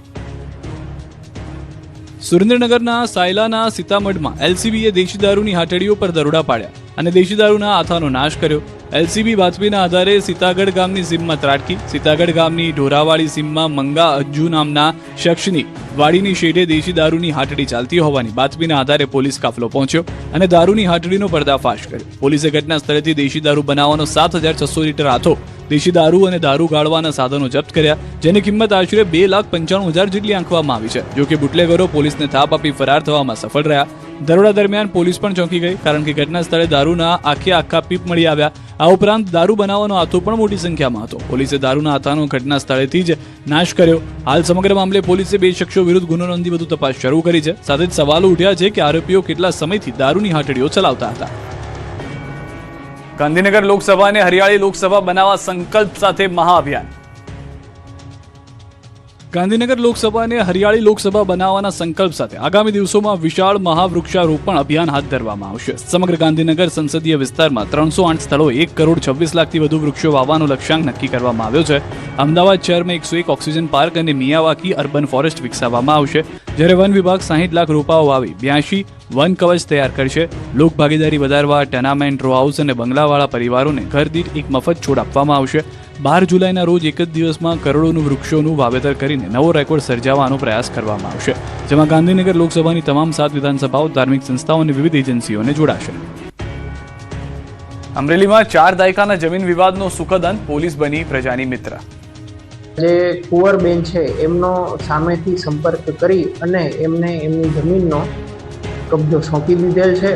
સુરેન્દ્રનગરના સાયલાના સીતામઢમાં એલસીબીએ દેશી દારૂની હાટડીઓ પર દરોડા પાડ્યા અને દેશી દારૂના આથાનો નાશ કર્યો. એલસીબી બાતમીના આધારે સીતાગઢ ગામની સીમમાં ત્રાટકી. સીતાગઢ ગામની ઢોરાવાડી સીમમાં મંગા અજ્જુ નામના શખ્સની વાડીની શેઢે દેશી દારૂની હાટડી ચાલતી હોવાની બાતમીના આધારે પોલીસ કાફલો પહોંચ્યો અને દારૂની હાટડીનો પર્દાફાશ કર્યો. પોલીસે ઘટના સ્થળેથી દેશી દારૂ બનાવવાનો 7,600 લીટર આથો, દેશી દારૂ અને દારૂ ગાળવાના સાધનો જપ્ત કર્યા, જેની કિંમત આશરે 2,95,000 જેટલી આંકવામાં આવી છે. જોકે બુટલેગરો પોલીસને થાપ આપી ફરાર થવામાં સફળ રહ્યા. દરોડા દરમિયાન પોલીસ પણ ચોંકી ગઈ, કારણ કે ઘટના સ્થળે દારૂના આખા પીપ મળી આવ્યા. આ ઉપરાંત દારૂ બનાવવાનો આથો પણ મોટી સંખ્યામાં હતો. પોલીસે દારૂના આથાનો ઘટના સ્થળેથી જ નાશ કર્યો. હાલ સમગ્ર મામલે પોલીસે 2 શખ્સો વિરુદ્ધ ગુનો નોંધી વધુ તપાસ શરૂ કરી છે. સાથે જ સવાલો ઉઠ્યા છે કે આરોપીઓ કેટલા સમયથી દારૂની હાટડીઓ ચલાવતા હતા. ગાંધીનગર લોકસભાને હરિયાળી લોકસભા બનાવવા સંકલ્પ સાથે મહાઅભિયાન. ગાંધીનગર લોકસભાને હરિયાળી લોકસભા બનાવવાના સંકલ્પ સાથે આગામી દિવસોમાં વિશાળ મહાવૃક્ષારોપણ અભિયાન હાથ ધરવામાં આવશે. સમગ્ર ગાંધીનગર સંસદીય વિસ્તારમાં 308 સ્થળોએ 1,26 લાખથી વધુ વૃક્ષો વાવવાનો લક્ષ્યાંક નક્કી કરવામાં આવ્યો છે. અમદાવાદ શહેરમાં 101 ઓક્સિજન પાર્ક અને મિયાવાકી અર્બન ફોરેસ્ટ વિકસાવવામાં આવશે, જ્યારે વન વિભાગ 60 લાખ રોપાઓ વાવી 82 વન કવચ તૈયાર કરશે. લોક ભાગીદારી વધારવા ટેનામેન્ટ, રો હાઉસ અને બંગલાવાળા પરિવારોને ઘર દીઠ 1 મફત છોડ આપવામાં આવશે. 12 જુલાઈના રોજ એક જ દિવસમાં કરોડોનું વૃક્ષોનું વાવેતર કરીને નવો રેકોર્ડ સર્જાવવાનો પ્રયાસ કરવામાં આવશે, જેમાં ગાંધીનગર લોકસભાની તમામ 7 વિધાનસભાઓ, ધાર્મિક સંસ્થાઓ અને વિવિધ એજન્સીઓને જોડાશે. અમરેલીમાં 4 દાયકાના જમીન વિવાદનો સુખદ અંત, પોલીસ બની પ્રજાની મિત્ર. જે કુંવરબેન છે એમનો સામેથી સંપર્ક કરી અને એમને એમની જમીનનો કબજો સોંપી દીધેલ છે.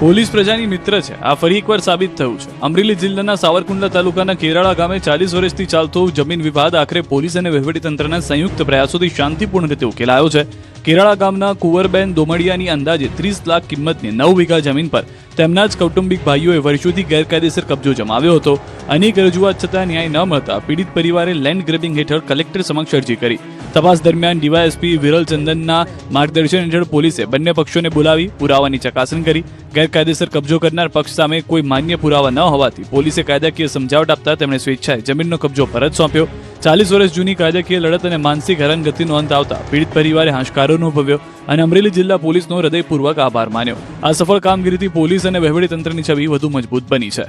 પોલીસ પ્રજાની મિત્ર છે, આ ફરી એકવાર સાબિત થયું છે. અમરેલી જિલ્લાના સાવરકુંડલા તાલુકાના કેરાળા ગામે 40 વર્ષથી ચાલતો જમીન વિવાદ આખરે પોલીસ અને વહીવટીતંત્રના સંયુક્ત પ્રયાસોથી શાંતિપૂર્ણ રીતે ઉકેલાયો છે. કેરાળા ગામના કુંવરબેન દોમડિયાની અંદાજે 30 લાખ કિંમતની 9 વીઘા જમીન પર તેમના જ કૌટુંબિક ભાઈઓએ વર્ષોથી ગેરકાયદેસર કબજો જમાવ્યો હતો. અનેક રજૂઆત છતાં ન્યાય ન મળતા પીડિત પરિવારે લેન્ડ ગ્રેબિંગ હેઠળ કલેક્ટર સમક્ષ અરજી કરી. તપાસ દરમિયાન ડીવાયએસપી વિરલ ચંદનના માર્ગદર્શન હેઠળ પોલીસે બંને પક્ષોને બોલાવી પુરાવાની ચકાસણી કરી. ગેરકાયદેસર કબજો કરનાર પક્ષ સામે કોઈ માન્ય પુરાવા ન હોવાથી પોલીસે કાયદાકીય સમજાવટ આપતા તેમણે સ્વેચ્છાએ જમીનનો કબજો પરત સોંપ્યો. 40 વર્ષ જૂની કાયદાકીય લડત અને માનસિક હેરાનગતિનો અંત આવતા પીડિત પરિવારે હાશકારો અનુભવ્યો અને અમરેલી જિલ્લા પોલીસનો હૃદયપૂર્વક આભાર માન્યો. આ સફળ કામગીરીથી પોલીસ અને વહીવટીતંત્રની છબી વધુ મજબૂત બની છે.